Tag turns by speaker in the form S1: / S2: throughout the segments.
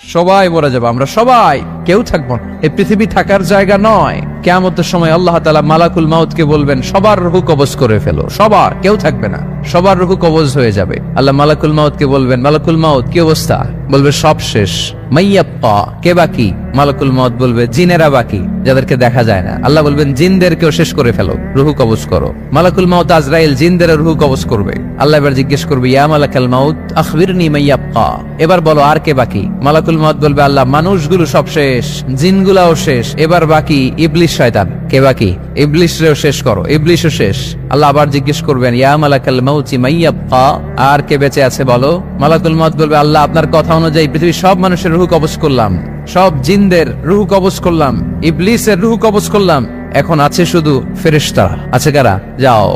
S1: সবাই মরে যাবো, আমরা সবাই, কেউ থাকবো না। এই পৃথিবী থাকার জায়গা নয়। কিয়ামতের সময় আল্লাহ তাআলা মালাকুল মাউতকে বলবেন, সবার রূহ কবজ করে ফেলো, সবার, কেউ থাকবে না, সবার রূহ কবজ হয়ে যাবে। আল্লাহ মালাকুল মাউতকে বলবেন, মালাকুল মাউত কি অবস্থা? বলবে সব শেষ। মাইয়াপ্পা, কে বাকি? মালাকুল মাউত বলবে জিনেরা বাকি, যাদেরকে দেখা যায় না। আল্লাহ বলবেন জিনদেরকেও শেষ করে ফেলো, রূহ কবজ করো। মালাকুল মাউত আজরাইল জিনদের রূহ কবজ করবে। আল্লাহ এবার জিজ্ঞেস করবে, ইয়া মালাকাল মাউত আখবিরনি মাইয়াপ্পা, এবার বলো আর কে বাকি? মালাকুল মাউত বলবে, আল্লাহ মানুষগুলো সব শেষ, জিনগুলাও শেষ, এবার বাকি ইবলিস শয়তান। কে বাকি? ইবলিসরেও শেষ করো, ইবলিসও শেষ। আল্লাহ আবার জিজ্ঞেস করবেন, ইয়া মালাকাল মাউতি মাইয়াপ্পা, আর কে বেঁচে আছে বলো? মালাকুল মাউত বলবে, আল্লাহ আপনার কথা অনুযায়ী পৃথিবীর সব মানুষের রূহ কবজ করলাম, সব জিনদের রূহ কবজ করলাম, ইবলিসের রূহ কবজ করলাম, এখন আছে শুধু ফেরেশতারা। আছে কারা? যাও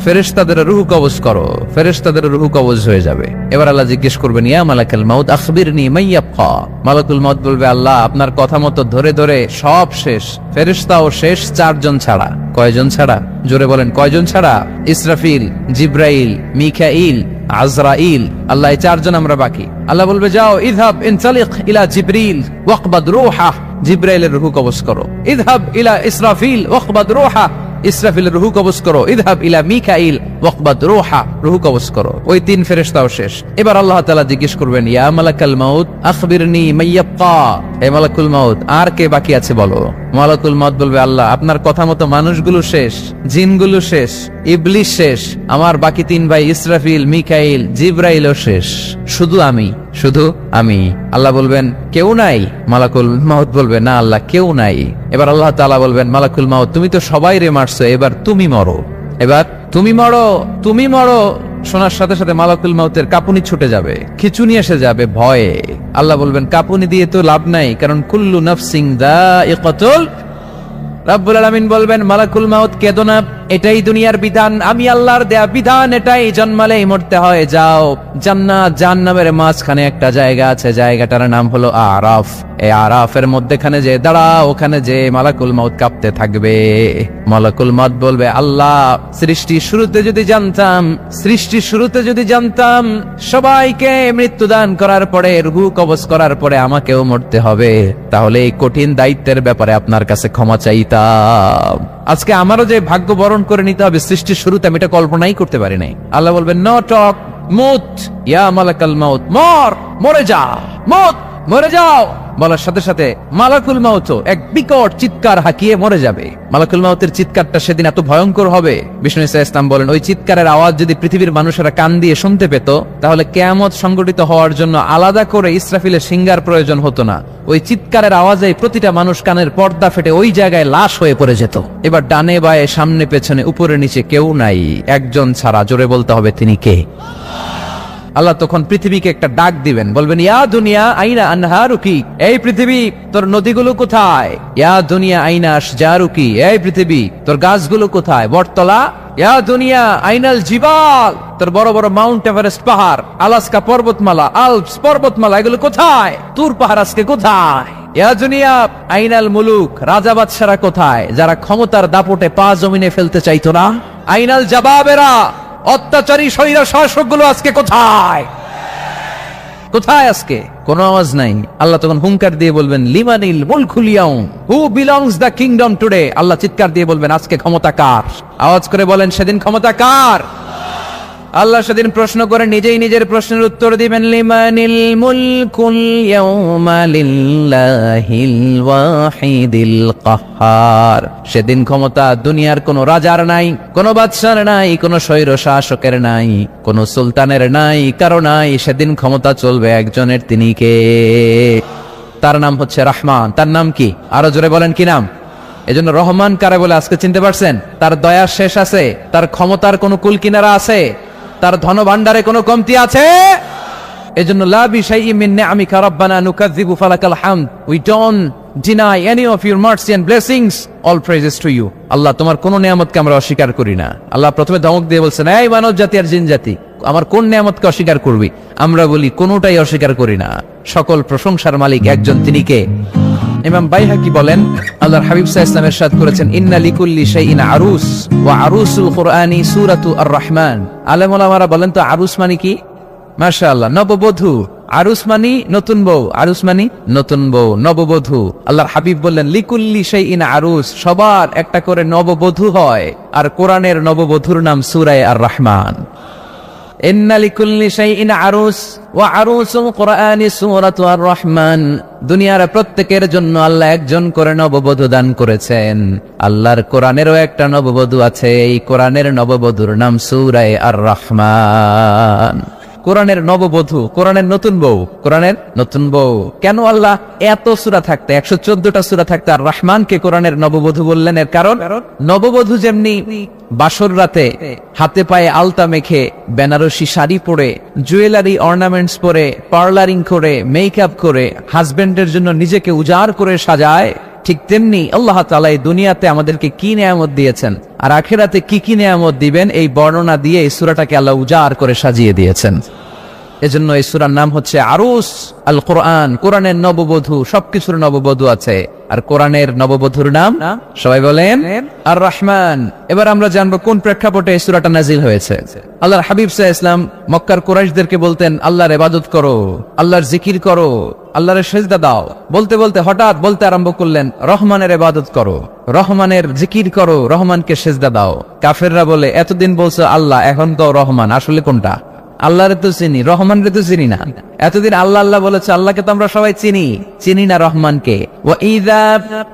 S1: ফেরেশতাদের রূহ কবজ করো, ফেরেশতাদের রূহ কবজ হয়ে যাবে। এবার আল্লাহ জিজ্ঞেস করবেন, ইয়া মালাকাল মাউত আখবিরনি মাইয়াপ্পা। মালাকুল মাউত বলবে, আল্লাহ আপনার কথা মতো ধরে ধরে সব শেষ, ফেরেশতাও শেষ, 4 জন ছাড়া। কয়জন ছাড়া? জোরে বলেন, কয়জন ছাড়া? ইসরাফিল, জিব্রাইল, মিকাইল, আজরাইল। আল্লাহ এই 4 জন আমরা বাকি। আল্লাহ বলবে, যাও ইযহাব ইনতালিক ইলা জিবরিল ওয়াকবাদ রূহা, জিব্রাইলের রূহ কবজ করো। ইযহাব ইলা ইসরাফিল ওয়াকবাদ রূহা, ইসরাফিলের রূহ কবজ করো। ইযহাব ইলা মিকাইল ওয়াকবাদ রূহা, রূহ কবজ করো। ওই 3 ফেরেশতাও শেষ। এবার আল্লাহ তাআলা জিজ্ঞেস করবেন, ইয়া মালাকাল মাউত আখবিরনি মাইয়াপ্পা, হে মালাকুল মাউত আর কে বাকি আছে বলো? মালাকুল মাউত বলবে, আল্লাহ আপনার কথা মতো মানুষগুলো শেষ, জিনগুলো শেষ, ইবলিস শেষ, আমার বাকি 3 ভাই ইসরাফিল, মিকাইল, জিব্রাইলও শেষ, শুধু আমি, শুধু আমি। আল্লাহ বলবেন, কেউ নাই? মালাকুল মাউত বলবে, না আল্লাহ কেউ নাই। এবার আল্লাহ তাআলা বলবেন, মালাকুল মাউত তুমি তো সবাই রে মারছো, এবার তুমি মরো, এবার তুমি মরো, তুমি মরো। শোনার সাথে সাথে মালাকুল মাউতের কাঁপুনি ছুটে যাবে, খিচুনি এসে যাবে ভয়ে। আল্লাহ বলবেন, কাঁপুনি দিয়ে তো লাভ নাই, কারণ কুল্লু নাফসিন যায়িকাতুল। রব্বুল আলামিন বলবেন, মালাকুল মাউত কেঁদো না, এটাই দুনিয়ার বিধান, আমি আল্লাহর দেয়া বিধান, এটাই, জন্মালেই মরতে হয়। যাও, জান্নাত জাহান্নামের মাঝখানে একটা জায়গা আছে, জায়গাটার নাম হলো আরাফ। এই আরাফের মধ্যখানে যে দাঁড়াও, ওখানে যে মালাকুল মাউত কাঁপতে থাকবে। মালাকুল মাউত বলবে, আল্লাহ সৃষ্টির শুরুতে যদি জানতাম, সৃষ্টির শুরুতে যদি জানতাম সবাইকে মৃত্যুদান করার পরে, রূহ কবজ করার পরে আমাকেও মরতে হবে, তাহলে এই কঠিন দায়িত্বের ব্যাপারে আপনার কাছে ক্ষমা চাইতাম। আজকে আমারও যে ভাগ্য বরণ করে নিতে হবে সৃষ্টির শুরুতে, আমি এটা কল্পনাই করতে পারি নাই। আল্লাহ বলবেন, নো টক, মুত ইয়া মালাকাল মাউত, মর, মরে যা, মুত, মরে যাও। বলার সাথে সাথে মালাকুল মাউত এক বিকট চিৎকার হাঁকিয়ে মরে যাবে। মালাকুল মাউতের চিৎকারটা সেদিন এত ভয়ঙ্কর হবে, বিষ্ণু ঈসা ইসলাম বলেন, ওই চিৎকারের আওয়াজ যদি পৃথিবীর মানুষেরা কান দিয়ে শুনতে পেত, তাহলে কিয়ামত সংগঠিত হওয়ার জন্য আলাদা করে ইসরাফিলের সিঙ্গার প্রয়োজন হতো না। ওই চিৎকারের আওয়াজে প্রতিটা মানুষ কানের পর্দা ফেটে ওই জায়গায় লাশ হয়ে পড়ে যেত। এবার ডানে বায়ে, সামনে পেছনে, উপরে নিচে কেউ নাই, একজন ছাড়া। জোরে বলতে হবে, তিনি কে? আল্লাহ তখন পৃথিবীকে একটা ডাক দিবেন, বলবেন, ইয়া দুনিয়া আইনা আনহারুকি, এই পৃথিবী তোর নদীগুলো কোথায়? ইয়া দুনিয়া আইনা আশজারুকি, এই পৃথিবী তোর গাছগুলো কোথায়? বটতলা। ইয়া দুনিয়া আইনাল জিবাল, তোর বড় বড় মাউন্ট এভারেস্ট পাহাড়, আলাস্কা পর্বতমালা, আলপস পর্বতমালা, এগুলো কোথায়? তুর পাহাড় আজকে কোথায়? ইয়া দুনিয়া আইনাল মুলুক, রাজা বাদশারা কোথায়, যারা ক্ষমতার দাপটে পা জমিনে ফেলতে চাইতো না? আইনাল জাবাবেরা, অত্যাচারী স্বৈর শাসকগুলো আজকে কোথায়? কোথায় আজকে? কোনো আওয়াজ নাই। আল্লাহ তখন হুঙ্কার দিয়ে বলবেন, লিমানিল মুলকুল ইয়াউম, who belongs the kingdom today. Allah চিৎকার দিয়ে বলবেন, আজকে ক্ষমতা কার? আওয়াজ করে বলেন, সেদিন ক্ষমতা কার? আল্লাহ সেদিন প্রশ্ন করে নিজেই নিজের প্রশ্নের উত্তর দিবেন, লিমানিল মুলকুল ইয়াউমা লিল্লাহিল ওয়াহিদিল কাহ্হার। সেদিন ক্ষমতা দুনিয়ার কোন রাজার নাই, কোন বাদশার নাই, কোন স্বৈর শাসকের নাই, কোন সুলতানের নাই, কারো নাই। সেদিন ক্ষমতা চলবে একজনের, তিনি কে? তার নাম হচ্ছে রহমান। তার নাম কি? আরো জোরে বলেন, কি নাম? এজন্য রহমান কারে বলে আজকে চিনতে পারছেন? তার দয়ার শেষ আছে? তার ক্ষমতার কোন কুল কিনারা আছে? তার ধন ভান্ডারে কোনো কমতি আছে? এজন্য লা বিশাইইন মিন নিআমিকা রাব্বানা নুকাযযিবু ফালাকাল হামদ, we don't deny any of your mercy and blessings, all praises to you. Allah তোমার কোন নিয়ামতকে আমরা অস্বীকার করি না। আল্লাহ প্রথমে ধমক দিয়ে বলছেন, এই মানব জাতি আর জিন জাতি, আমার কোন নিয়ামতকে অস্বীকার করবি? আমরা বলি, কোনটাই অস্বীকার করি না। সকল প্রশংসার মালিক একজন, তিনি কে? ইমাম বাইহাকি বলেন, আল্লাহর হাবিব সাল্লাল্লাহু আলাইহি ওয়াসাল্লাম ইরশাদ করেছেন, ইন্না লিকুল্লি শাইইন আরুস ওয়া আরুসুল কুরআনি সূরাতু আর রহমান। আলেম ওলামারা বলেন, তো আরুস মানে কি? মাশাআল্লাহ, নববধূ। আরুস মানি নতুন বউ, আরুস মানি নতুন বউ, নববধূ। আল্লাহর হাবিব বললেন লিকুল্লি শাইইন আরুস, সবার একটা করে নববধূ হয়। আর কোরআনের নববধূর নাম সূরা আর রহমান। ইন্না লিকুল্লি শাইইন আরুস ওয়া আরুসুল কোরআনি সূরাতু আর রহমান। দুনিয়ার প্রত্যেকের জন্য আল্লাহ একজন করে নববধূ দান করেছেন। আল্লাহর কোরআনেরও একটা নববধূ আছে, এই কোরআনের নববধূর নাম সূরা আর রহমান। কোরআনের নববধূ, কোরআনের নতুন বউ, কোরআনের নতুন বউ। কেন আল্লাহ এত সূরা থাকতে 114টা সূরা থাকতে আর রহমানকে কোরআনের নববধূ বললেন? এর কারণ নববধূ যেমনি বাসর রাতে হাতে পায়ে আলতা মেখে, বেনারসি শাড়ি পরে, জুয়েলারি অর্নামেন্টস পরে, পার্লারিং করে, মেকআপ করে হাজবেন্ডের জন্য নিজেকে উজাড় করে সাজায়, ঠিক তেমনি আল্লাহ তাআলা এই দুনিয়াতে আমাদেরকে কি নেয়ামত দিয়েছেন আর আখিরাতে কি কি নেয়ামত দিবেন, এই বর্ণনা দিয়ে এই সূরাটাকে আল্লাহ উজাড় করে সাজিয়ে দিয়েছেন। এজন্য এই সূরার নাম হচ্ছে আরুস আল কোরআন। কোরআনের নববধূ, সবকিছুর নববধূ আছে। আর কোরআনের নববধূর নাম সবাই বলেন আর রহমান। এবার আমরা জানবো কোন প্রেক্ষাপটে এই সূরাটা নাজিল হয়েছে। আল্লাহর হাবিব সাল্লাল্লাহু আলাইহি ওয়াসাল্লাম মক্কার কুরাইশদেরকে বলতেন আল্লাহর ইবাদত করো, আল্লাহর জিকির করো, আল্লাহর সিজদা দাও। বলতে বলতে হঠাৎ বলতে আরম্ভ করলেন রহমানের ইবাদত করো, রহমানের জিকির করো, রহমানকে সিজদা দাও। কাফেররা বলে এতদিন বলছো আল্লাহ, এখন তো রহমান, আসলে কোনটা? আল্লাহরে তো চিনি, রহমানরে তো চিনি না। এতদিন আল্লাহ আল্লাহ বলেছে, আল্লাহকে তো আমরা সবাই চিনি, চিনি না রহমানকে। ওয়া ইযা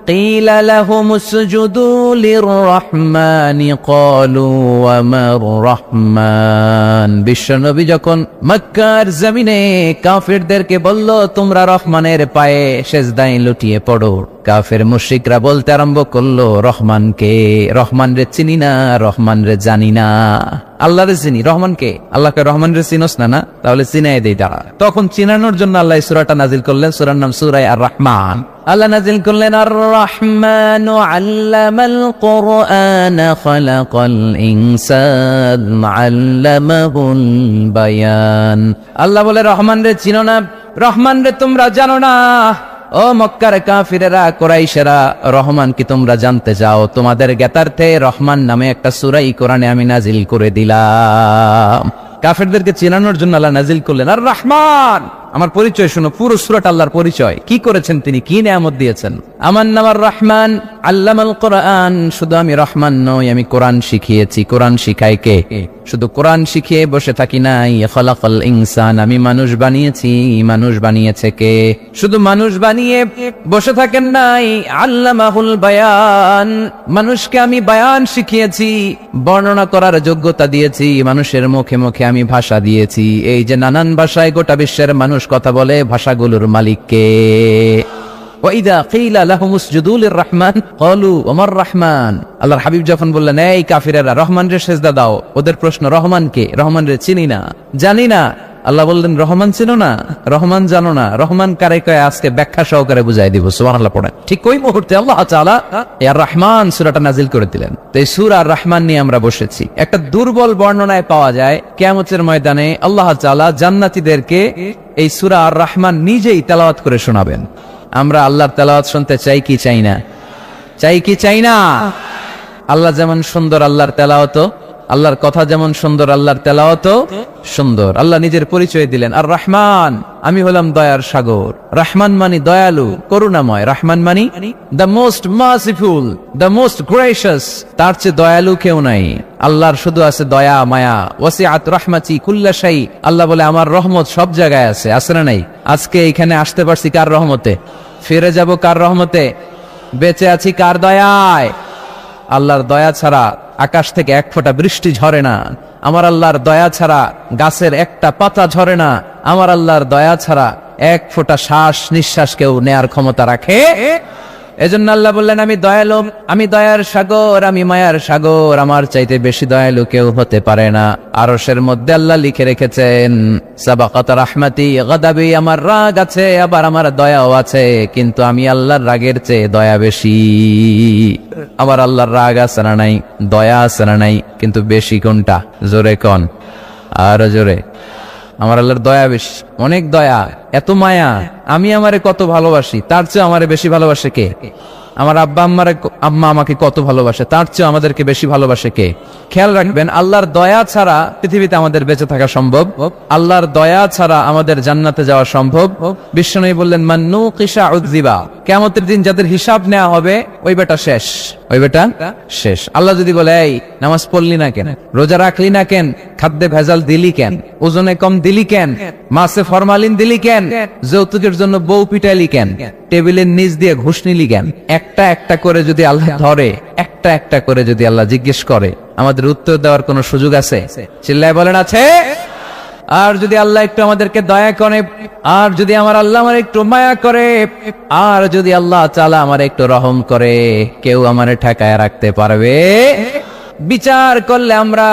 S1: কিলা লাহুম উসজুদু লিররহমানি ক্বালু ওয়া মার রহমান। বিশ্বনবী যখন মক্কার জমিনে কাফেরদেরকে বলল তোমরা রহমানের পায়ে সিজদায় লুটিয়ে পড়ো, কাফের মুশরিকরা বলতে আরম্ভ করলো রহমানকে, রহমানরে চিনি না, রহমানরে জানি না। আল্লাহরে চিনি, রহমানকে? আল্লাহকে রহমানরে চিনোস না? না, তাহলে চিনাই দেই দাঁড়া। তখন চিনানোর জন্য আল্লাহ এই সূরাটা নাজিল করলেন। সূরার নাম সূরা আর রহমান। আল্লাহ নাজিল করলেন আর রহমান আল্লামাল কোরআন খালাকাল ইনসান আল্লামাহুল বায়ান। আল্লাহ বলে রহমানরে চিনো না, রহমানরে তোমরা জানো না। ও মক্কার কাফিরেরা, কুরাইশেরা, রহমান কি তোমরা জানতে চাও? তোমাদের জ্ঞাতার্থে রহমান নামে একটা সূরা কোরআনে আমি নাজিল করে দিলাম। কাফেরদেরকে চেনানোর জন্য আল্লাহ নাজিল করলেন আর রহমান। আমার পরিচয় শোনো, পুরো সূরাটা আল্লাহর পরিচয়, কি করেছেন তিনি, কি নিয়ামত দিয়েছেন। আমার নাম আর রহমান আল্লামাল কোরআন। শুধু আমি রহমান নই, আমি কোরআন শিখিয়েছি। কোরআন শিখাই কে? শুধু কোরআন শিখিয়ে বসে থাকি নাই। খালাকাল ইনসান, আমি মানুষ বানিয়েছি। মানুষ বানিয়েছে কে? শুধু মানুষ বানিয়ে বসে থাকেন নাই, আল্লামাহুল বায়ান, মানুষকে আমি বায়ান শিখিয়েছি, বর্ণনা করার যোগ্যতা দিয়েছি। মানুষের মুখে মুখে আমি ভাষা দিয়েছি। এই যে নানান ভাষায় গোটা বিশ্বের মানুষ কথা বলে, ভাষাগুলোর মালিক কে? ওয়াইদা কিলা লাহুম উসজুদু লিররহমান ক্বালু ওয়া মার রহমান। আল্লাহর হাবিব যখন বললেন এই কাফিরেরা রহমানরে সিজদা দাও, ওদের প্রশ্ন রহমান কে? রহমানরে চিনি না, জানি না। আল্লাহ বললেন রহমান চিনো না, রহমান জানো না, রহমান কারে কয় আজকে ব্যাখ্যা সহকারে বুঝাই দিব। সুবহানাল্লাহ পড়েন। ঠিক ওই মুহূর্তে আল্লাহ তাআলা আর রহমান সূরাটা নাজিল করে দিলেন। তো এই সূরা আর রহমান নিয়ে আমরা বসেছি। একটা দুর্বল বর্ণনায় পাওয়া যায় কিয়ামতের ময়দানে আল্লাহ তাআলা জান্নাতীদেরকে এই সূরা আর রহমান নিজেই তেলাওয়াত করে শোনাবেন। আমরা আল্লাহর তেলাওয়াত শুনতে চাই কি চাই না? চাই কি চাই না? আল্লাহ যেমন সুন্দর, আল্লাহর তেলাওয়াত, আল্লাহর কথা যেমন সুন্দর, আল্লাহর তেলাওয়াত সুন্দর। আল্লাহ নিজের পরিচয় দিলেন আর রহমান, আমি হলাম দয়ার সাগর। রহমান মানি দয়ালু, করুণাময়। রহমান মানি the most merciful, the most gracious. তার চেয়ে দয়ালু কেউ নাই। আল্লাহর শুধু আছে দয়া মায়া। ওয়াসিআত রাহমাতি কুল্লা শাই। আল্লাহ বলে আমার রহমত সব জায়গায় আছে। আছে না নাই? আজকে এখানে আসতে পারছি কার রহমতে? ফিরে যাব কার রহমতে? বেঁচে আছি কার দয়ায়? আল্লাহর দয়া ছাড়া আকাশ থেকে এক ফোঁটা বৃষ্টি ঝরে না। আমার আল্লাহর দয়া ছাড়া গাছের একটা পাতা ঝরে না। আমার আল্লাহর দয়া ছাড়া এক ফোঁটা শ্বাস নিঃশ্বাস কেউ নেয়ার ক্ষমতা রাখে? এজন্য আল্লাহ বললেন আমি দয়ালু, আমি দয়ার সাগর, আমি মায়ার সাগর। আমার চাইতে বেশি দয়ালু কেউ হতে পারে না। আরশের মধ্যে আল্লাহ লিখে রেখেছেন সাবাকাত রাহমাতি গাদাবি, আমার রাগ আছে আবার আমার দয়াও আছে, কিন্তু আমি আল্লাহর রাগের চেয়ে দয়া বেশি। আমার আল্লাহর রাগ আছে না নাই? দয়া আছে না নাই? কিন্তু বেশি কোনটা? জোরে কোন, আরো জোরে। আমার আল্লাহর দয়া বেশি, অনেক দয়া, এত মায়া। আমি আমারে কত ভালোবাসি, তার চেয়ে আমারে বেশি ভালোবাসে কে? আমার আম্মা আমাকে কত ভালোবাসে, তার চেয়ে আমাদেরকে বেশি ভালোবাসে কে? খেয়াল রাখবেন, আল্লাহর দয়া ছাড়া পৃথিবীতে আমাদের বেঁচে থাকা সম্ভব, আল্লাহর দয়া ছাড়া আমাদের জান্নাতে যাওয়া সম্ভব। বিশ্বনবী বললেন, মান্নু কিসা উযিবা, কিয়ামতের দিন যাদের হিসাব নেওয়া হবে ওই বেটা শেষ, ওই বেটা শেষ। আল্লাহ যদি বলে, এই নামাজ পড়লি না কেন, রোজা রাখলি না কেন, খাদ্যে ভেজাল দিলি কেন, ওজনে কম দিলি কেন, মাছে ফরমালিন দিলি কেন, যৌতুকের জন্য বউ পিটাইলি কেন, টেবিলের নিচ দিয়ে ঘুষ নিলি কেন, একটা একটা করে যদি আল্লাহ ধরে, একটা একটা করে যদি আল্লাহ জিজ্ঞেস করে, আমাদের উত্তর দেওয়ার কোনো সুযোগ আছে? চিল্লায় বলেন আছে? আর যদি আল্লাহ একটু আমাদেরকে দয়া করে, আর যদি আমার আল্লাহ আমার একটু মায়া করে, আর যদি আল্লাহ তাআলা আমার একটু রহম করে, কেউ আমারে ঠেকায় রাখতে পারবে? বিচার করলে আমরা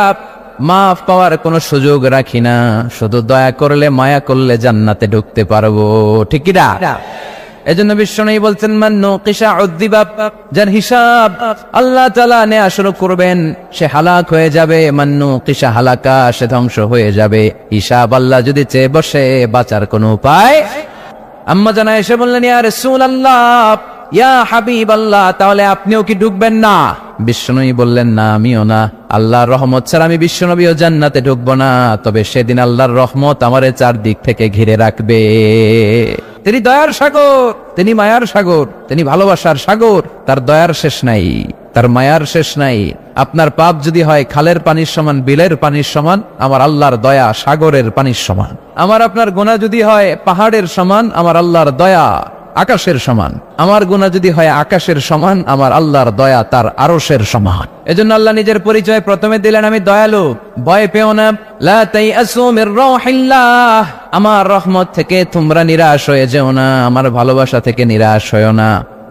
S1: মাফ পাওয়ার কোনো সুযোগ রাখি না, শুধু দয়া করলে মায়া করলে জান্নাতে ঢুকতে পারবো, ঠিক কি না? এজন্য বিশ্বনবী বলছেন, মান্নু কিসা উযিবা, যার হিসাব আল্লাহ তাআলা নেয়া শুরু করবেন সে হালাক হয়ে যাবে, মান্নু কিসা হালাকা, সে ধ্বংস হয়ে যাবে। হিসাব আল্লাহ যদি চেয়ে বসে, বাঁচার কোনো উপায়? আম্মা জানা এসে বললেন, ইয়া রাসূলুল্লাহ, ইয়া হাবিবাল্লাহ, তাহলে আপনিও কি ঢুকবেন না? বিশ্বনবী বললেন, না আমিও না, আল্লাহর রহমত ছাড়া আমি বিশ্বনবীও জান্নাতে ঢুকবো না, তবে সেদিন আল্লাহর রহমত আমারে চারদিক থেকে ঘিরে রাখবে। তিনি দয়ার সাগর, তিনি মায়ার সাগর, তিনি ভালোবাসার সাগর, তার দয়ার শেষ নাই, তার মায়ার শেষ নাই। আপনার পাপ যদি হয় খালের পানির সমান, বিলের পানির সমান, আমার আল্লাহর দয়া সাগরের পানির সমান। আমার আপনার গুনাহ যদি হয় পাহাড়ের সমান, আমার আল্লাহর দয়া আকাশের সমান। আমার গুনাহ যদি হয় আকাশের সমান, আমার আল্লাহর দয়া তার আরশের সমান। এজন্য আল্লাহ নিজের পরিচয় প্রথমে দিলেন, আমি দয়ালু, ভয় পেও না, লা তাইআসু মির রাহিল্লাহ, আমার রহমত থেকে তোমরা নিরাশ হয়ে যেও না, আমার ভালোবাসা থেকে নিরাশ হয়ো না।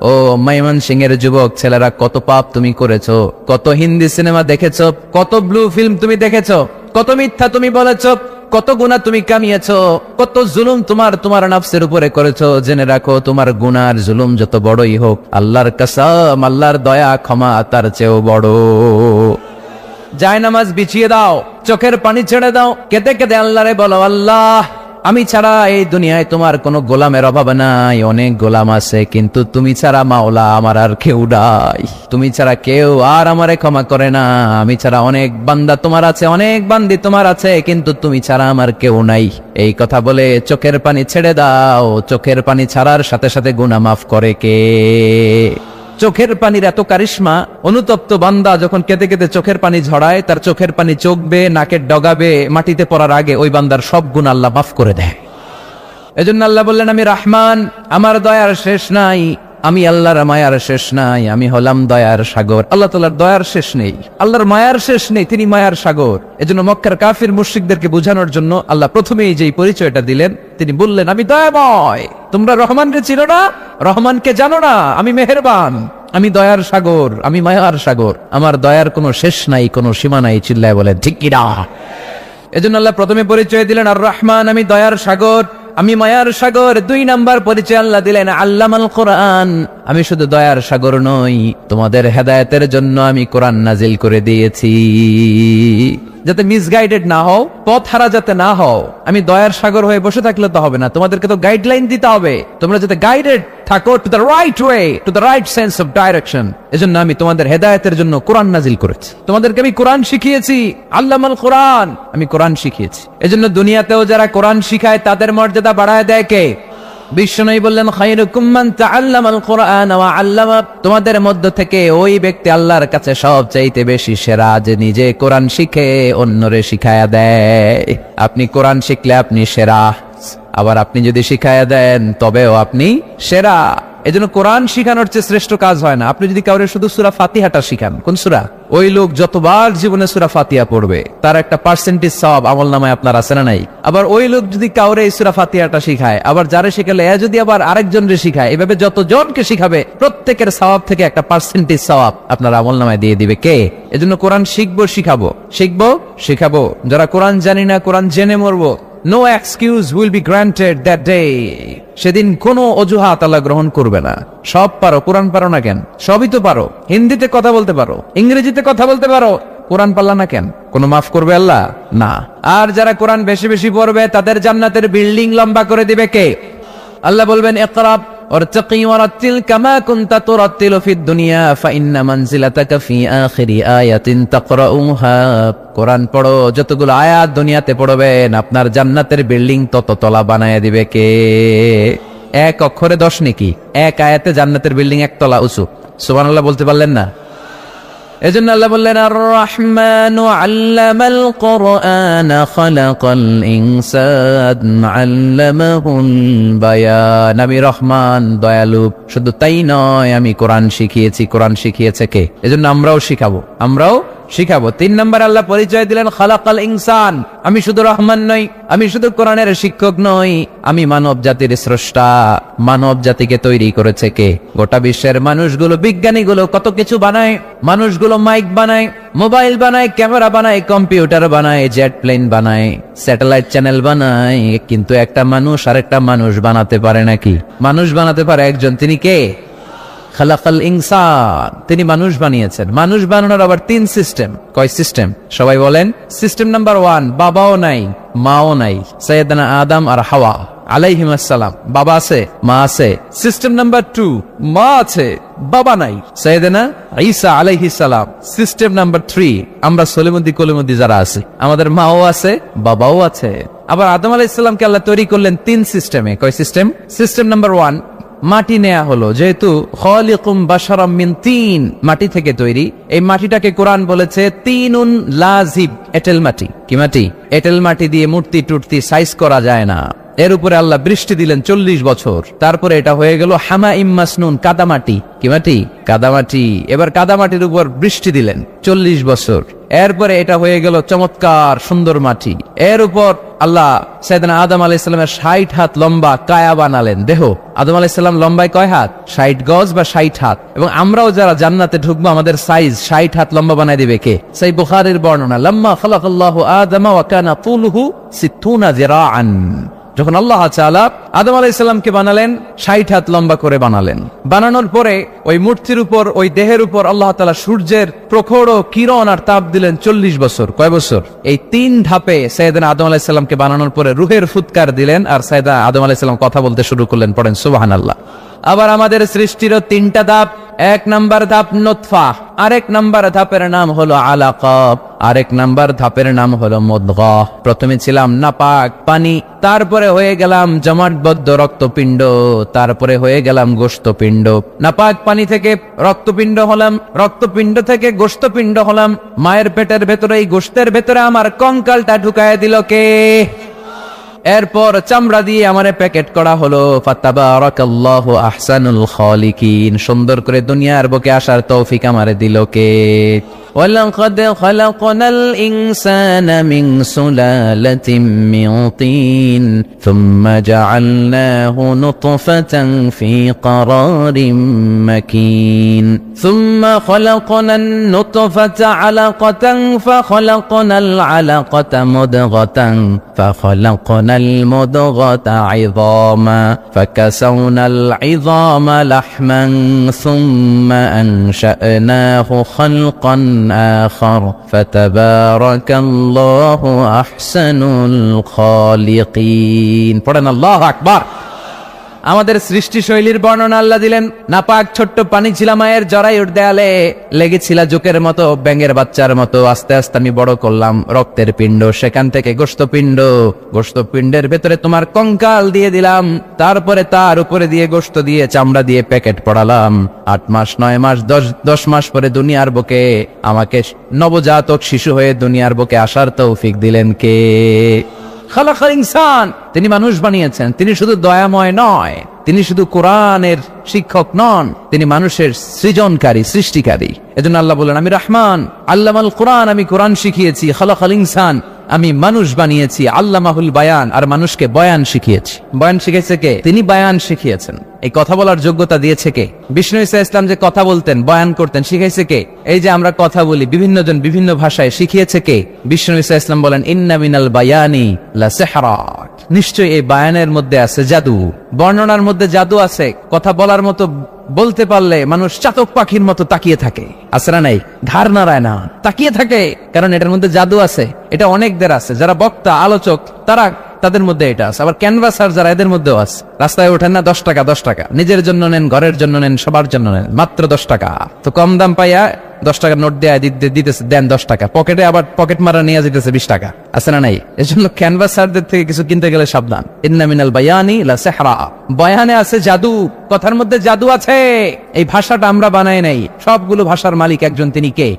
S1: ও ময়মনসিংহের যুবক ছেলেরা, কত পাপ তুমি করেছো, কত হিন্দি সিনেমা দেখেছো, কত ব্লু ফিল্ম তুমি দেখেছো, কত মিথ্যা তুমি বলেছো, কত গুনাহ তুমি কামিয়েছো, কত জুলুম তোমার নফসের উপরে করেছো। জেনে রাখো, তোমার গুনার জুলুম যত বড়ই হোক, আল্লাহর কসম, আল্লাহর দয়া ক্ষমা তার চেয়েও বড়। জায়নামাজ বিছিয়ে দাও, চোখের পানি ছেড়ে দাও, কেঁদে কেঁদে আল্লাহরে বলো, আল্লাহ আমি ছাড়া এই দুনিয়ায় তোমার কোনো গোলামের অভাব নাই, অনেক গোলাম আছে, কিন্তু তুমি ছাড়া মাওলা আমার আর কেউ নাই, তুমি ছাড়া কেউ আর আমারে ক্ষমা করে না। আমি ছাড়া অনেক বান্দা তোমার আছে, অনেক বান্দি তোমার আছে, কিন্তু তুমি ছাড়া আমার কেউ নাই। এই কথা বলে চোখের পানি ছেড়ে দাও। চোখের পানি ছাড়ার সাথে সাথে গুনাহ মাফ করে কে? চোখের পানির এত কারিশমা, অনুতপ্ত বান্দা যখন কেঁদে কেঁদে চোখের পানি ঝরায়, তার চোখের পানি চোখবে, নাকের ডগাবে, মাটিতে পড়ার আগে ওই বান্দার সব গুনাহ আল্লাহ মাফ করে দেয়। এজন্য আল্লাহ বললেন, আমি রহমান, আমার দয়ার শেষ নাই, আমি আল্লাহর মায়ার শেষ নাই, আমি হলাম দয়ার সাগর। আল্লাহ তাআলার দয়ার শেষ নেই, আল্লাহর মায়ার শেষ নেই, তিনি মায়ার সাগর। এজন্য মক্কার কাফির মুশরিকদেরকে বোঝানোর জন্য আল্লাহ প্রথমেই যেই পরিচয়টা দিলেন, তিনি বললেন, আমি দয়াময়। তোমরা রহমানকে চিনো না, রহমানকে জানো না, আমি মেহেরবান, আমি দয়ার সাগর, আমি মায়ার সাগর, আমার দয়ার কোনো শেষ নাই, কোনো সীমা নাই। চিল্লায় বলেন ঠিক কি না? এজন্য আল্লাহ প্রথমে পরিচয় দিলেন আর রহমান, আমি দয়ার সাগর, আমি মায়ার সাগর। 2 নাম্বার পরিচয় আল্লাহ দিলেন আল্লামাল কোরআন, আমি শুধু দয়ার সাগর নই, তোমাদের হেদায়েতের জন্য আমি কোরআন নাজিল করে দিয়েছি, যাতে মিসগাইডেড না হও, পথ হারা যাতে না হও। আমি দয়ার সাগর হয়ে বসে থাকলে তো হবে না, তোমাদেরকে তো গাইডলাইন দিতে হবে, তোমরা যাতে গাইডেড থাকো to the right way, to the right sense of direction. এজন্য আমি তোমাদের হেদায়েতের জন্য কোরআন নাজিল করেছি, তোমাদেরকে আমি কোরআন শিখিয়েছি, আল্লামাল কোরআন, আমি কোরআন শিখিয়েছি। এজন্য দুনিয়াতেও যারা কোরআন শিখায় তাদের মর্যাদা বাড়ায় দেয় কে? বিশ্বনবী বললেন, খায়রুকুম মান তাআল্লামাল কোরআন ওয়া আল্লামা, তোমাদের মধ্য থেকে ওই ব্যক্তি আল্লাহর কাছে সবচাইতে বেশি সেরা, যে নিজে কোরআন শিখে অন্যরে শিখায়া দেয়। আপনি কোরআন শিখলে আপনি সেরা, আবার আপনি যদি শিখায়া দেন তবেও আপনি সেরা। এজন্য কোরআন শিখানোর চেয়ে শ্রেষ্ঠ কাজ হয় না। আপনি যদি কাউরে শুধু সূরা ফাতিহাটা শিখান, কোন সূরা, ওই লোক যতবার জীবনে সূরা ফাতিহা পড়বে তার একটা পার্সেন্টেজ সওয়াব আমলনামায় আপনার আছে না নাই? আবার ওই লোক যদি কাউরে এই সূরা ফাতিহাটা শিখায়, আবার যারে শিখালে এ যদি আবার আরেকজনরে শিখায়, এভাবে যতজনকে শিখাবে প্রত্যেকের সওয়াব থেকে একটা পার্সেন্টেজ সওয়াব আপনার আমলনামায় দিয়ে দিবে কে? এজন্য কোরআন শিখবো, শিখাবো, শিখবো, শিখাবো। যারা কোরআন জানি না, কোরআন জেনে মরবো, no excuse will be granted that day, সেদিন কোনো অজুহাত আল্লাহ গ্রহণ করবে না। সব পারো, কোরআন পারো না কেন? সবই তো পারো, হিন্দিতে কথা বলতে পারো, ইংরেজিতে কথা বলতে পারো, কোরআন পারলা না কেন? কোনো মাফ করবে আল্লাহ? না। আর যারা কোরআন বেশি বেশি পড়বে তাদের জান্নাতের বিল্ডিং লম্বা করে দিবে কে? আল্লাহ বলবেন, ইকরা ওয়ারতাকি ওয়ারাতিল কামা কুনতা তুরাতিলু ফিদ দুনিয়া ফাইন্না মানজিলাতাকা ফি আখিরি আয়াতিন তাকরাউহা। কোরআন পড়ো, যতগুলো আয়াত দুনিয়াতে পড়বেন আপনার জান্নাতের বিল্ডিং তত তলা বানায় দিবে কে? এক অক্ষরে 10 নেকি, এক আয়াতে জান্নাতের বিল্ডিং একতলা উঁচু। সুবহানাল্লাহ বলতে পারলেন না? এজন্য আল্লাহ বললেন আর রহমানু আল্লামাল কুরআন খালাকাল ইনসান আল্লামাহুল বায়ান। আমি রহমান, দয়ালু। শুধু তাই নয়, আমি কোরআন শিখিয়েছি। কোরআন শিখিয়েছে কে? এজন্য আমরাও শিখাবো। 3 নম্বর আল্লাহ পরিচয় দিলেন খালাকাল ইনসান। আমি শুধু রহমান নই, আমি শুধু কোরআনের শিক্ষক নই, আমি মানব জাতির স্রষ্টা। মানব জাতিকে তৈরি করেছে কে? গোটা বিশ্বের মানুষগুলো, বিজ্ঞানীগুলো কত কিছু বানায়। মানুষগুলো মাইক বানায়, মোবাইল বানায়, ক্যামেরা বানায়, কম্পিউটার বানায়, জেট প্লেন বানায়, স্যাটেলাইট চ্যানেল বানায়, কিন্তু একটা মানুষ আরেকটা মানুষ বানাতে পারে নাকি? মানুষ বানাতে পারে একজন, তিনি কে? খালাকাল ইনসান, তিনি মানুষ বানিয়েছেন। মানুষ বানানোর আবার 3 সিস্টেম। কয় সিস্টেম? সবাই বলেন। সিস্টেম নাম্বার 1, বাবাও নাই মাও নাই, সাইয়েদনা আদম আর হাওয়া আলাইহিমুস সালাম। বাবা আছে, মা আছে। সিস্টেম নাম্বার 2, মা আছে, বাবা নাই, সাইয়েদনা ঈসা আলাইহিস সালাম। সিস্টেম নাম্বার 3, আমরা সলিমুদ্দি কলিমুদ্দি যারা আছে, আমাদের মাও আছে, বাবাও আছে। আবার আদম আলাইহিস সালামকে আল্লাহ তৈরি করলেন 3 সিস্টেমে। কয় সিস্টেম? সিস্টেম নাম্বার 1, মাটি নেয়া হলো, যেহেতু খালিকুম বাশারাম মিন তিন, মাটি থেকে তৈরি। এই মাটিটাকে কোরআন বলেছে তিনুন লাজিব, এঁটেল মাটি। কি মাটি? এঁটেল মাটি দিয়ে মূর্তি টুর্তি সাইজ করা যায় না। এর উপরে আল্লাহ বৃষ্টি দিলেন 40 বছর, তারপরে এটা হয়ে গেল হামাইম মাসনুন, কাদামাটি। কি মাটি? কাদামাটি। এবার কাদামাটির উপর বৃষ্টি দিলেন 40 বছর, এরপরে এটা হয়ে গেল চমৎকার সুন্দর মাটি। এর উপর আল্লাহ সাইয়েদনা আদম আলাইহিস সালামের 60 হাত লম্বা কায়া বানালেন, দেহ। আদম আলাইহিস সালাম লম্বায় কয় হাত? 60 গজ বা 60 হাত। এবং আমরাও যারা জান্নাতে ঢুকবো আমাদের সাইজ 60 হাত লম্বা বানায় দিবে কে? সেই বুখারীর বর্ণনা, লাম্মা খালাকাল্লাহু আদমা ওয়া কানা তুলুহু 60 যিরাআন। যখন আল্লাহ তাআলা আদম আলাইহিস সালামকে বানালেন, 60 হাত লম্বা করে বানালেন। বানানোর পরে ওই মূর্তির উপর, ওই দেহের উপর আল্লাহ তাআলা সূর্যের প্রখর কিরণ আর তাপ দিলেন 40 বছর। কয় বছর? এই 3 ধাপে সাইয়েদনা আদম আলাইহিস সালামকে বানানোর পরে রূহের ফুৎকার দিলেন, আর সাইয়েদনা আদম আলাইহিস সালাম কথা বলতে শুরু করলেন। পড়েন সুবহানাল্লাহ। আবার আমাদের সৃষ্টিরও 3টা ধাপ। 1 নাম্বার ধাপ নুতফা, আরেক নাম্বার ধাপের নাম হলো আলাকা, আরেক নাম্বার ধাপের নাম হলো মুদগাহ। প্রথমে ছিলাম নাপাক পানি, তারপরে হয়ে গেলাম জমাটবদ্ধ রক্তপিণ্ড, তারপরে হয়ে গেলাম গোশতপিণ্ড। নাপাক পানি থেকে রক্তপিণ্ড হলাম, রক্তপিণ্ড থেকে গোশতপিণ্ড হলাম। মায়ের পেটের ভেতরে, এই গোশতের ভেতরে আমার কঙ্কালটা ঢুকায় দিল কে? এরপর চামড়া দিয়ে আমারে প্যাকেট করা হলো। ফাতাবারাকাল্লাহু আহসানুল খালিকিন। সুন্দর করে দুনিয়ার বুকে আসার তৌফিক আমারে দিল কে? ওয়ালাকাদ খালাকনাল ইনসানা মিন সুলালাতিন মিন তিন সুম্মা জাআলনাহু নুতফাতান ফি ক্বারারিন মাকিন সুম্মা খালাকনান নুতফাতা আলাকাতান ফাখালাকনাল আলাকাতা মুদগাতান ফাখালাকনাল মুদগাতা ইযামা ফাকাসাওনাল ইযামা লাহমান সুম্মা আনশা'নাহু খালকান آخر فتبارك الله أحسن الخالقين। পড়েন আল্লাহু আকবার। আমাদের সৃষ্টি শৈলীর বর্ণনা আল্লাহ দিলেন। নাপাক ছোট্ট পানি ছিল মায়ের জরায়ুর দেয়ালে, লেগেছিল জোকের মতো, ব্যাঙের বাচ্চার মতো। আস্তে আস্তে আমি বড় করলাম রক্তের পিণ্ড, সেখান থেকে গোশতপিণ্ড, গোশতপিণ্ডের ভেতরে তোমার কঙ্কাল দিয়ে দিলাম, তারপরে তার উপরে দিয়ে গোশত দিয়ে চামড়া দিয়ে প্যাকেট পড়ালাম। 8 মাস 9 মাস 10 মাস পরে দুনিয়ার বুকে আমাকে নবজাতক শিশু হয়ে দুনিয়ার বুকে আসার তৌফিক দিলেন কে? খালাকাল ইনসান, তিনি মানুষ বানিয়েছেন। তিনি শুধু দয়াময় নয়, তিনি শুধু কোরআনের শিক্ষক নন, তিনি মানুষের সৃজনকারী, সৃষ্টিকারী। এজন্য আল্লাহ বলেন আমি রহমান, আল্লামাল কোরআন, আমি কোরআন শিখিয়েছি। খালাকাল ইনসান, আমি মানুষ বানিয়েছি। আল্লামাহুল বায়ান, আর মানুষকে বয়ান শিখিয়েছি। বয়ান শিখেছে কে? তিনি বয়ান শিখিয়েছেন। এই কথা বলার যোগ্যতা দিয়েছে কে? বিষ্ণু ঈসা ইসলাম যে কথা বলতেন, বয়ান করতেন, শিখাইছে কে? এই যে আমরা কথা বলি বিভিন্ন জন বিভিন্ন ভাষায়, শিখিয়েছে কে? বিষ্ণু ঈসা ইসলাম বলেন ইন্না মিনাল বায়ানি লা সিহরা, নিশ্চয়ই এই বায়ানের মধ্যে আছে জাদু, বর্ণনার মধ্যে জাদু আছে। কথা বলার মতো, বলতে পারলে মানুষ চাতক পাখির মতো তাকিয়ে থাকে, আছে না নাই? ঘাড় নাড়ায় না, তাকিয়ে থাকে, কারণ এটার মধ্যে জাদু আছে। এটা অনেকদের আছে, যারা বক্তা আলোচক, তারা তাদের মধ্যে এটা আছে। আবার ক্যানভাসার যারা, এদের মধ্যেও আছে। রাস্তায় ওঠেন না, 10 টাকা 10 টাকা, নিজের জন্য নেন, ঘরের জন্য নেন, সবার জন্য নেন, মাত্র 10 টাকা। তো কম দাম পাইয়া 10 টাকার নোট দেয়া দিতেছে, দেন 10 টাকা, পকেটে আবার পকেট মারা নিয়ে যেতেছে 20 টাকা, আছে না নাই? এজন্য ক্যানভাসারদের থেকে কিছু কিনতে গেলে সাবধান। ইন্না মিনাল বায়ানি লা সিহরা, বয়ানে আছে জাদু, কথার মধ্যে জাদু আছে। এই ভাষাটা আমরা বানাই নাই, সবগুলো ভাষার মালিক একজন, তিনি কে?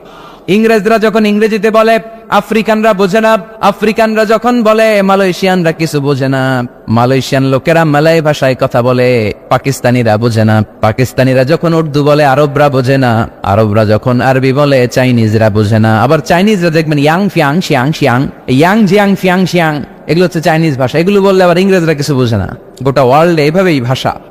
S1: ইংরেজরা যখন ইংরেজিতে বলে আফ্রিকানরা বোঝে না, আফ্রিকানরা যখন বলে মালয়েশিয়ানরা কিছু বোঝে না, মালয়েশিয়ান লোকেরা মালয় ভাষায় কথা বলে, পাকিস্তানিরা বোঝে না, পাকিস্তানিরা যখন উর্দু বলে আরবরা বোঝে না, আরবরা যখন আরবি বলে চাইনিজরা বোঝে না। আবার চাইনিজরা দেখবেন ইয়াং ফিয়াং শিয়াং শিয়াং, ইয়াং জিয়াং ফিয়াং শিয়াং, এগুলো হচ্ছে চাইনিজ ভাষা। এগুলো বললে আবার ইংরেজরা কিছু বোঝে না। গোটা ওয়ার্ল্ডে এইভাবেই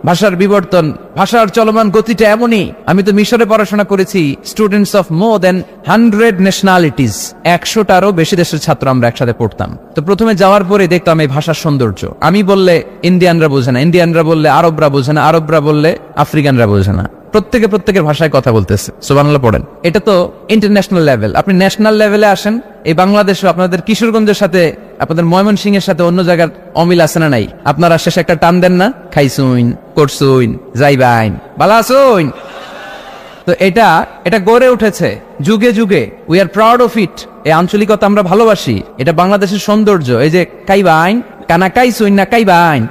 S1: ভাষার বিবর্তন, ভাষার চলমান গতিটা এমনই। আমি তো মিশরে পড়াশোনা করেছি, students of more than 100 nationalities, 100টারও বেশি দেশের ছাত্র আমরা একসাথে পড়তাম। তো প্রথমে যাওয়ার পরে দেখতাম এই ভাষার সৌন্দর্য। আমি বললে ইন্ডিয়ানরা বোঝে না, ইন্ডিয়ানরা বললে আরবরা বোঝে না, আরবরা বললে আফ্রিকানরা বোঝে না। প্রত্যেকের ভাষায় কথা বলতেছে, সুবহানাল্লাহ পড়েন। এটা তো ইন্টারন্যাশনাল লেভেল। আপনি ন্যাশনাল লেভেলে আসেন, এই বাংলাদেশে আপনাদের কিশোরগঞ্জের সাথে, আপনাদের ময়মনসিংহের সাথে অন্য জায়গার অমিল আছে না নাই? আপনারা শেষে একটা টান দেন না, খাইছুইন, করছুইন, যাইবাইন, ভালো আছুইন। তো এটা গড়ে উঠেছে যুগে যুগে। We are proud of it. এই আঞ্চলিকতা আমরা ভালোবাসি, এটা বাংলাদেশের সৌন্দর্য। এই যে কাইবাইন, কানা কাইছুইন না কাইবাইন,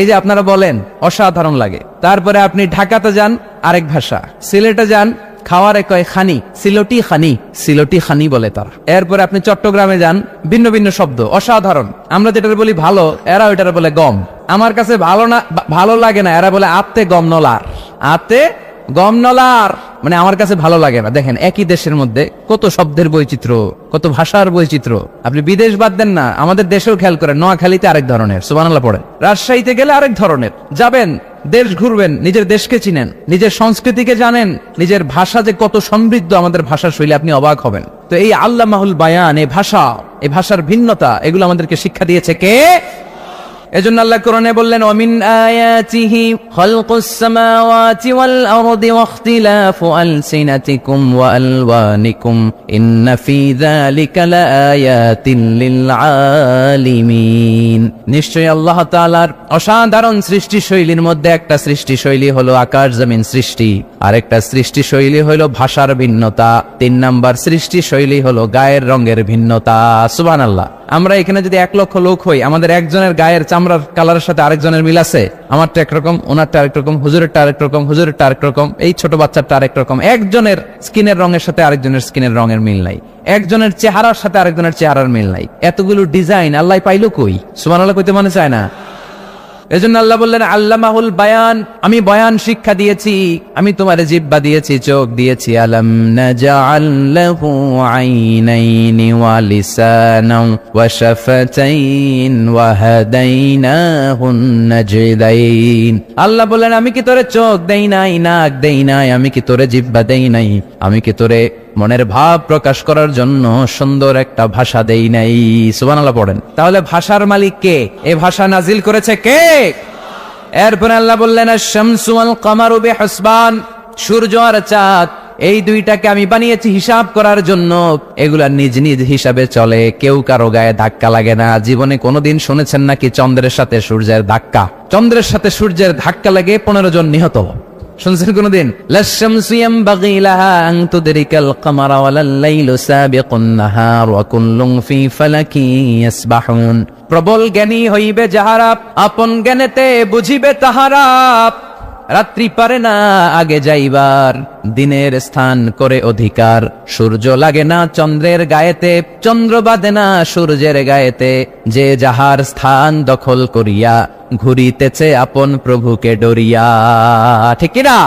S1: এই যে আপনারা বলেন, অসাধারণ লাগে। তারপরে আপনি ঢাকাতে যান, আরেক ভাষা। সিলেটে যান, খাওয়ারে কয় খানি, সিলটি খানি, সিলটি খানি বলে তারা। এরপরে আপনি চট্টগ্রামে যান, ভিন্ন ভিন্ন শব্দ, অসাধারণ। আমরা যেটা বলি ভালো, এরা ওইটারে বলে গম। আমার কাছে ভালো লাগে না, এরা বলে আত্তে গম নলার, আত্তে গম নলার, মানে আমার কাছে ভালো লাগে না। দেখেন, একই দেশের মধ্যে কত শব্দের বৈচিত্র্য, কত ভাষার বৈচিত্র্য। আপনি বিদেশ বাদ দেন না, আমাদের দেশেও খেয়াল করেন। নোয়াখালীতে আরেক ধরনের, সুবহানাল্লাহ পড়েন। রাজশাহীতে গেলে আরেক ধরনের। যাবেন, দেশ ঘুরবেন, নিজের দেশকে চিনেন, নিজের সংস্কৃতিকে জানেন, নিজের ভাষা যে কত সমৃদ্ধ, আমাদের ভাষা শৈলী, আপনি অবাক হবেন। তো এই আল্লামাহুল বায়ান, এই ভাষার ভিন্নতা, এগুলো আমাদেরকে শিক্ষা দিয়েছে কে? এজন্য আল্লাহ কোরআনে বললেন, ওয়ামিন আয়াতিহি খালকুস সামাওয়াতি ওয়াল আরদি ওয়াখতিলাফু আলসিনাতিকুম ওয়া আলওয়ানিকুম ইন্না ফি যালিকা লাআয়াতিন লিল আলিমিন। নিশ্চয়ই আল্লাহ তাআলার অসাধারণ সৃষ্টি শৈলীর মধ্যে একটা সৃষ্টি শৈলী হলো আকাশ জমিন সৃষ্টি, আরেকটা সৃষ্টি শৈলী হলো ভাষার ভিন্নতা, 3 নাম্বার সৃষ্টি শৈলী হলো গায়ের রঙের ভিন্নতা। সুবহানাল্লাহ। আমরা এখানে যদি 1 লক্ষ লোক হই, আমাদের একজনের গায়ের চামড়ার কালারের সাথে আরেকজনের মিল আছে? আমারটা একরকম, ওনারটা আরেক রকম, হুজুরেরটা আরেক রকম, হুজুরেরটা আরেক রকম, এই ছোট বাচ্চারটা আরেক রকম। একজনের স্কিনের রঙের সাথে আরেকজনের স্কিনের রঙের মিল নাই, একজনের চেহারার সাথে আরেকজনের চেহারার মিল নাই। এতগুলো ডিজাইন আল্লাহ পাইলো কই? সুবহানাল্লাহ কইতে মনে চায় না? এজন্য আল্লাহ বললেন, আল্লামাহুল বায়ান, আমি বয়ান শিক্ষা দিয়েছি, আমি তোমার জিহ্বা দিয়েছি, চোখ দিয়েছি। আলাম নাজআল লাহু আইনাইনি ওয়া লিসানান ওয়া শাফাতাইন ওয়া হাদাইনাহুন নাজদাইন। আল্লাহ বললেন, আমি কি তোরে চোখ দেই নাই, নাক দেই নাই, আমি কি তোরে জিহ্বা দেই নাই, আমি কি তোরে মনের ভাব প্রকাশ করার জন্য সুন্দর একটা ভাষা দেই নাই? সুবহানাল্লাহ পড়েন। তাহলে ভাষার মালিক কে? এই ভাষা নাজিল করেছে কে? এরপর আল্লাহ বললেন, আশ-শামসু ওয়াল কামারু বিহিসবান, সূর্য আর চাঁদ, এই দুইটাকে আমি বানিয়েছি হিসাব করার জন্য। এগুলা নিজ নিজ হিসাবে চলে, কেউ কারো গায়ে ধাক্কা লাগে না। জীবনে কোনোদিন শুনেছেন নাকি চন্দ্রের সাথে সূর্যের ধাক্কা? চন্দ্রের সাথে সূর্যের ধাক্কা লাগে 15 জন নিহত। শুনছেন কোনদিন? লাশ-শামসু ইয়ানবাগি লাহা আন তুদরিকাল কামারা ওয়ালাল লাইলু সাবিকুন নাহার ওয়া কুল্লুন ফি ফালাকিন ইয়াসবাহুন। প্রবল জ্ঞানী হইবে যাহারা, আপন জ্ঞানেতে বুঝিবে তাহারা। রাত্রি পারে না আগে যাইবার, দিনের স্থান করে অধিকার। সূর্য লাগে না চন্দ্রের গায়েতে, চন্দ্র বাঁধে না সূর্যের গায়েতে। যে যাহার স্থান দখল করিয়া, ঘুরিতেছে আপন প্রভুকে ডরিয়া। ঠিক কিনা?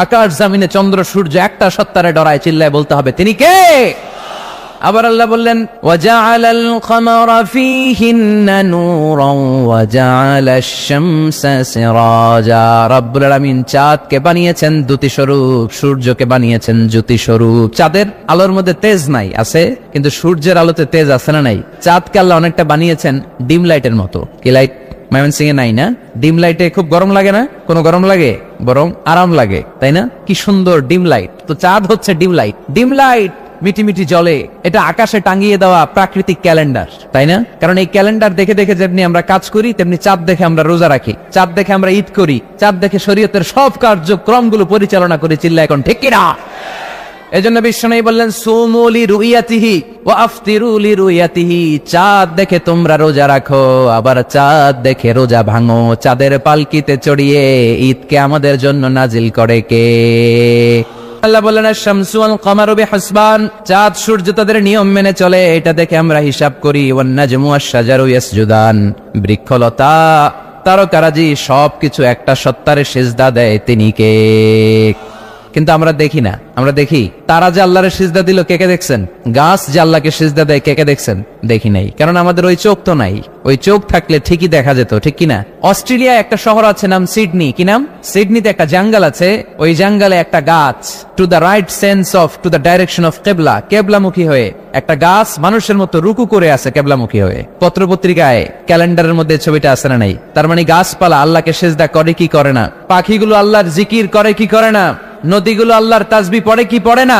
S1: আকাশ জমিনে চন্দ্র সূর্য একটা সত্তারে ডরায়, চিল্লায় বলতে হবে, তিনি কে? আবার আল্লাহ বললেন, ওয়াজআলাল কামারা ফীহিন্না নূরান ওয়াজআলাশ শামসা সিরাজা। রব্বুল আলামিন চাঁদকে বানিয়েছেন দ্যুতি স্বরূপ, সূর্যকে বানিয়েছেন জ্যোতি স্বরূপ। চাঁদের আলোর মধ্যে তেজ নাই, আছে, কিন্তু সূর্যের আলোতে তেজ আছে না নাই? চাঁদকে আল্লাহ অনেকটা বানিয়েছেন ডিম লাইটের মতো। কি লাইট ময়মনসিংহে নাই না? ডিম লাইটে খুব গরম লাগে না? কোনো গরম লাগে? বরং আরাম লাগে, তাই না? কি সুন্দর ডিম লাইট। তো চাঁদ হচ্ছে ডিম লাইট। ডিম লাইট মিটি মিটি জলে, এটা আকাশে টাঙিয়ে দেওয়া প্রাকৃতিক ক্যালেন্ডার, তাই না? কারণ এই ক্যালেন্ডার দেখে দেখে যেমনি আমরা কাজ করি, তেমনি চাঁদ দেখে আমরা রোজা রাখি, চাঁদ দেখে আমরা ঈদ করি, চাঁদ দেখে শরীয়তের সব কার্যক্রমগুলো পরিচালনা করি। চিল্লা এখন ঠিক কিনা? এজন্য বিশ্বনবী বললেন সুমু লিরুইয়াতিহি ওয়া আফতিরু লিরুইয়াতিহি, চাঁদ দেখে তোমরা রোজা রাখো, আবার চাঁদ দেখে রোজা ভাঙো। চাঁদের পালকিতে চড়িয়ে ঈদকে আমাদের জন্য নাজিল করে কে? আল্লাহ বললেন আশ-শামসু ওয়াল কমারু বিহিসবান, চাঁদ সূর্য তাদের নিয়ম মেনে চলে, এটা দেখে আমরা হিসাব করি। ওয়ান নাজমু ওয়াশ-শাজারু ইয়াসজুদান, বৃক্ষলতা তারকারাজি সবকিছু একটা সত্তারে সিজদা দেয়, তিনি কে? কিন্তু আমরা দেখি না। আমরা দেখি তারা যে আল্লাহরে সিজদা দিল, কে কে দেখছেন? গাছ যে আল্লাহকে সিজদা দেয়, কে কে দেখছেন? দেখি নাই, কারণ আমাদের ওই চোখ তো নাই। ওই চোখ থাকলে ঠিকই দেখা যেত, ঠিক কিনা? অস্ট্রেলিয়া একটা শহর আছে নাম সিডনি, কি নাম? সিডনিতে একটা জঙ্গল আছে, ওই জঙ্গলে একটা গাছ to the right sense of to the direction of কেবলা, কেবলামুখী হয়ে একটা গাছ মানুষের মতো রুকু করে আছে কেবলামুখী হয়ে। পত্রপত্রিকায় ক্যালেন্ডারের মধ্যে ছবিটা আছে না নাই? তার মানে গাছপালা আল্লাহকে সিজদা করে কি করে না? পাখিগুলো আল্লাহর জিকির করে কি করে না? নদীগুলো আল্লাহর তাসবিহ পড়ে কি পড়ে না?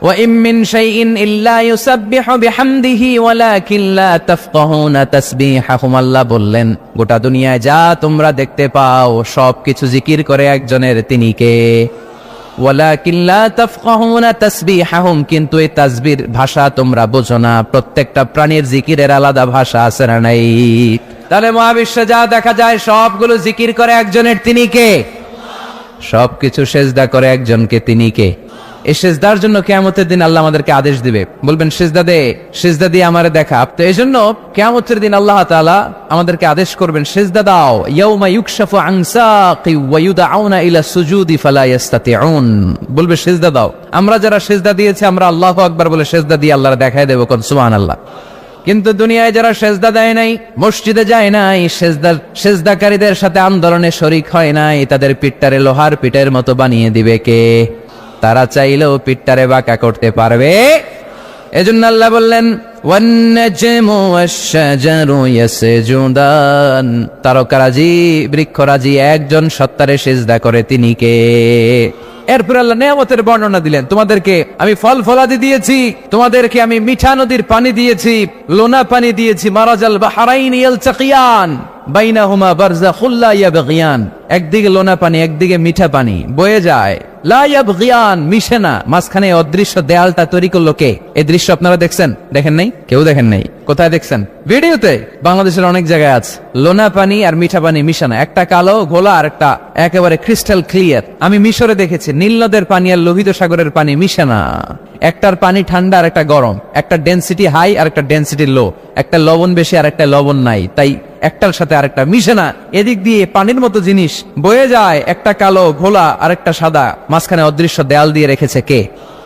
S1: ওয়া ইম মিন শাইইন ইল্লা ইউসাব্বিহু বিহামদিহি ওয়ালাকিন লা তাফকাহুনা তাসবিহাহুম, আল্লাহ বললেন গোটা দুনিয়ায় যা তোমরা দেখতে পাও সবকিছু জিকির করে একজনের, তিনি কে? ওয়ালাকিন লা তাফকাহুনা তাসবিহাহুম, কিন্তু এই তাসবির ভাষা তোমরা বোঝো না। প্রত্যেকটা প্রাণীর জিকিরের আলাদা ভাষা আছে না নাই? তাহলে মহাবিশ্বে যা দেখা যায় সবগুলো জিকির করে একজনের, তিনি কে? সবকিছু সেজদা করে একজনকে, তিনি কে? এই সেজদার জন্য কিয়ামতের দিন আল্লাহ আমাদেরকে আদেশ দিবে, বলবেন সেজদা দে, সেজদা দিয়ে আমারে দেখা। তো এই জন্য কিয়ামতের দিন আল্লাহ তাআলা আমাদেরকে আদেশ করবেন সেজদা দাও। ইয়াউমা ইউকশাফু আন সাকি ওয়া ইউদআউনা ইলা সুজুদি ফালা ইস্তাতিউন, বলবে সেজদা দাও। আমরা যারা সেজদা দিয়েছি আমরা আল্লাহু আকবার বলে সেজদা দিয়ে আল্লাহর দেখায় দেব, কোন সুবহানাল্লাহ। কিন্তু দুনিয়ায় যারা সেজদা দেয় নাই, মসজিদে যায় নাই, সেজদাকারীদের সাথে আন্দোলনে শরিক হয় নাই, তাদের পিঠটারে লোহার পিঠের মতো বানিয়ে দিবে কে? তারা চাইলেও পিঠটারে বাঁকা করতে পারবে? এজন্য আল্লাহ বললেন ওয়ান নাজমু ওয়াশ-শাজারু ইয়াসজুদান, তারকারাজি বৃক্ষরাজি একজন সত্তারে সিজদা করে, তিনি কে? এরপর আল্লাহ নিয়ামতের বর্ণনা দিলেন, তোমাদেরকে আমি ফল ফলাদি দিয়েছি, তোমাদেরকে আমি মিঠা নদীর পানি দিয়েছি, লোনা পানি দিয়েছি। মারাজাল বাহরাইন ইয়ালতাকিয়ান বাইনাহুমা বারযাখুল লা ইয়াবগিয়ান, একদিকে লোনা পানি একদিকে মিঠা পানি বয়ে যায়, লা ইয়াবগিয়ান, মিশে না। মাঝখানে অদৃশ্য দেয়ালটা তৈরি করলো কে? এই দৃশ্য আপনারা দেখছেন? দেখেন নাই? কেউ দেখেন নাই? কোথায় দেখছেন? ভিডিওতে। বাংলাদেশের অনেক জায়গায় আছে লোনা পানি আর মিঠা পানি মিশানো, একটা কালো ঘোলা আর একটা একেবারে ক্রিস্টাল ক্লিয়ার। আমি মিশরে দেখেছি নীল নদের পানি আর লোহিত সাগরের পানি মিশে না। একটার পানি ঠান্ডা আর একটা গরম, একটা ডেনসিটি হাই আর একটা ডেনসিটি লো, একটা লবণ বেশি আর একটা লবণ নাই, তাই একটার সাথে আরেকটা মিশে না। এদিক দিয়ে পানির মতো জিনিস বয়ে যায়, একটা কালো ঘোলা আর একটা সাদা, মাঝখানে অদৃশ্য দেয়াল দিয়ে রেখেছে কে?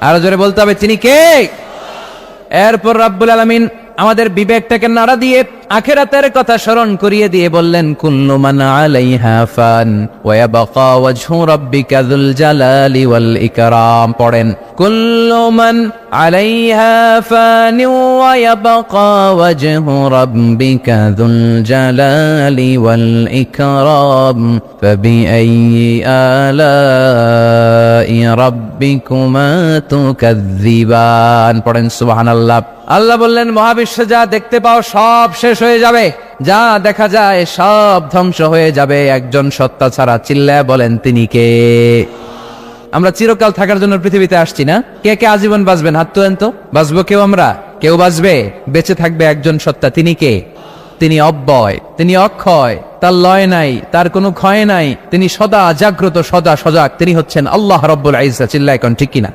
S1: আরো জোরে বলতে হবে, তিনি কে? এরপর রাব্বুল আলামিন আমাদের বিবেকটাকে নাড়া দিয়ে আখিরাতের কথা স্মরণ করিয়ে দিয়ে বললেন কুল্লু মান আলাইহা ফান ওয়া ইয়াবকা ওয়াজহু রাব্বিকা যুল জালালি ওয়াল ইকরাম। পড়েন কুল্লু মান আলাইহা ফান ওয়া ইয়াবকা ওয়াজহু রাব্বিকা যুল জালালি ওয়াল ইকরাম ফাবিআইয়ি আলাই রাব্বিকুমা তুকাযযিবান। পড়েন সুবহানাল্লাহ। আল্লাহ বললেন মহাবিশ্বে যা দেখতে পাও সব শেষ হয়ে যাবে, যা দেখা যায় সব ধ্বংস হয়ে যাবে একজন সত্তা ছাড়া। চিল্লায় বলেন তিনি কে? আমরা চিরকাল থাকার জন্য পৃথিবীতে আসছি না? কে কে আজীবন বাঁচবেন? হাত তোলেন তো। বাঁচবো কেউ? আমরা কেউ বাঁচবে? বেঁচে থাকবে একজন সত্তা, তিনি কে? তিনি অব্যয়, তিনি অক্ষয়, তার লয় নাই, তার কোনো ক্ষয় নাই, তিনি সদা জাগ্রত, সদা সজাগ, তিনি হচ্ছেন আল্লাহ রাব্বুল ইজ্জত। চিল্লায় কোন ঠিক কিনা?